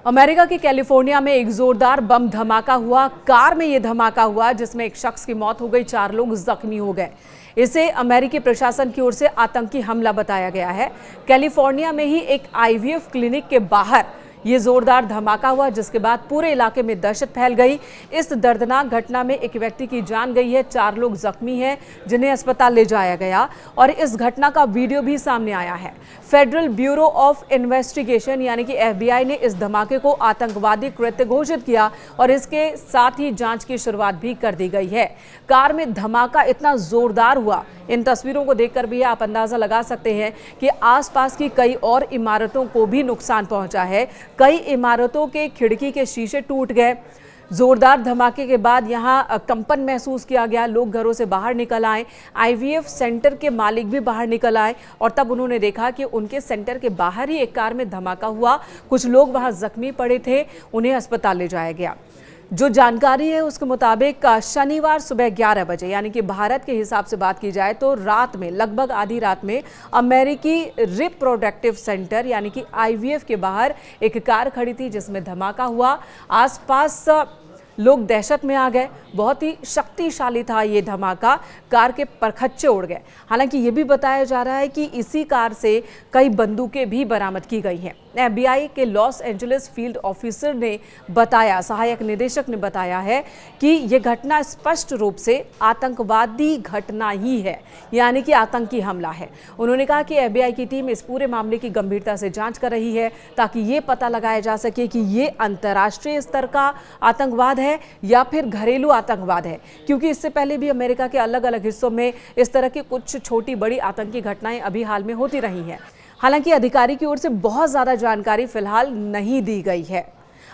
America के California में एक जोरदार बम धमाका हुआ। कार में यह धमाका हुआ जिसमें एक शख्स की मौत हो गई, 4 लोग जख्मी हो गए। इसे अमेरिकी प्रशासन की ओर से आतंकी हमला बताया गया है। कैलिफोर्निया में ही एक आईवीएफ क्लिनिक के बाहर ये जोरदार धमाका हुआ, जिसके बाद पूरे इलाके में दहशत फैल गई। इस दर्दनाक घटना में एक व्यक्ति की जान गई है, 4 लोग जख्मी हैं जिन्हें अस्पताल ले जाया गया और इस घटना का वीडियो भी सामने आया है। फेडरल ब्यूरो ऑफ इन्वेस्टिगेशन यानी कि FBI ने इस धमाके को आतंकवादी कृत्य घोषित किया और इसके साथ ही जांच की शुरुआत भी कर दी गई है। कार में धमाका इतना जोरदार हुआ, इन तस्वीरों को देखकर भी आप अंदाजा लगा सकते हैं कि आसपास की कई और इमारतों को भी नुकसान पहुंचा है। कई इमारतों के खिड़की के शीशे टूट गए। जोरदार धमाके के बाद यहां कंपन महसूस किया गया, लोग घरों से बाहर निकल आए। IVF सेंटर के मालिक भी बाहर निकल आए और तब उन्होंने देखा कि उनके सेंटर के बाहर ही एक कार में धमाका हुआ। कुछ लोग वहां जख्मी पड़े थे, उन्हें अस्पताल ले जाया गया। जो जानकारी है उसके मुताबिक शनिवार सुबह 11 बजे यानी कि भारत के हिसाब से बात की जाए तो रात में लगभग आधी रात में अमेरिकी रिप्रोडक्टिव सेंटर यानी कि IVF के बाहर एक कार खड़ी थी जिसमें धमाका हुआ। आसपास लोग दहशत में आ गए। बहुत ही शक्तिशाली था ये धमाका, कार के परखच्चे उड़ गए। हालांकि ये भी बताया जा रहा है कि इसी कार से कई बंदूकें भी बरामद की गई हैं। FBI के लॉस एंजलिस फील्ड ऑफिसर ने बताया, सहायक निदेशक ने बताया है कि ये घटना स्पष्ट रूप से आतंकवादी घटना ही है, यानी कि आतंकी हमला है। उन्होंने कहा कि FBI की टीम इस पूरे मामले की गंभीरता से जांच कर रही है ताकि ये पता लगाया जा सके कि ये अंतर्राष्ट्रीय स्तर का आतंकवाद है या फिर घरेलू आतंकवाद है, क्योंकि इससे पहले भी अमेरिका के अलग अलग हिस्सों में इस तरह की कुछ छोटी बड़ी आतंकी घटनाएं अभी हाल में होती रही हैं। हालांकि अधिकारी की ओर से बहुत ज्यादा जानकारी फिलहाल नहीं दी गई है।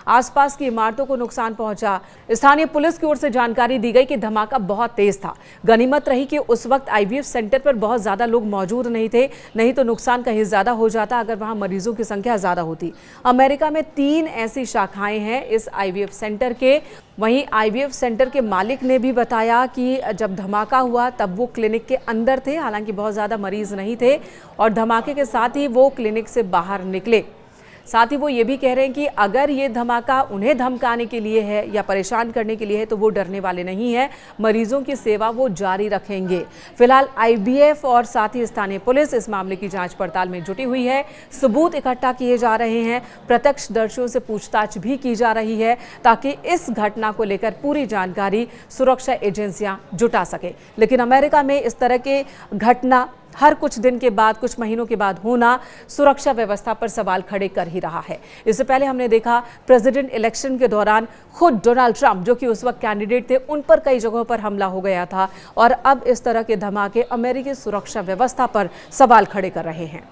आसपास की इमारतों को नुकसान पहुंचा। स्थानीय पुलिस की ओर से जानकारी दी गई कि धमाका बहुत तेज था। गनीमत रही कि उस वक्त IVF सेंटर पर बहुत ज्यादा लोग मौजूद नहीं थे, नहीं तो नुकसान कहीं ज्यादा हो जाता अगर वहां मरीजों की संख्या ज्यादा होती। अमेरिका में 3 ऐसी शाखाएं हैं इस IVF सेंटर के। वहीं IVF सेंटर के मालिक ने भी बताया कि जब धमाका हुआ तब वो क्लिनिक के अंदर थे, हालांकि बहुत ज़्यादा मरीज नहीं थे और धमाके के साथ ही वो क्लिनिक से बाहर निकले। साथ ही वो ये भी कह रहे हैं कि अगर ये धमाका उन्हें धमकाने के लिए है या परेशान करने के लिए है तो वो डरने वाले नहीं है, मरीजों की सेवा वो जारी रखेंगे। फिलहाल IVF और साथ ही स्थानीय पुलिस इस मामले की जांच पड़ताल में जुटी हुई है। सबूत इकट्ठा किए जा रहे हैं, प्रत्यक्षदर्शियों से पूछताछ भी की जा रही है ताकि इस घटना को लेकर पूरी जानकारी सुरक्षा एजेंसियां जुटा सके। लेकिन अमेरिका में इस तरह के घटना हर कुछ दिन के बाद, कुछ महीनों के बाद होना सुरक्षा व्यवस्था पर सवाल खड़े कर ही रहा है। इससे पहले हमने देखा प्रेसिडेंट इलेक्शन के दौरान खुद डोनाल्ड ट्रंप, जो कि उस वक्त कैंडिडेट थे, उन पर कई जगहों पर हमला हो गया था और अब इस तरह के धमाके अमेरिकी सुरक्षा व्यवस्था पर सवाल खड़े कर रहे हैं।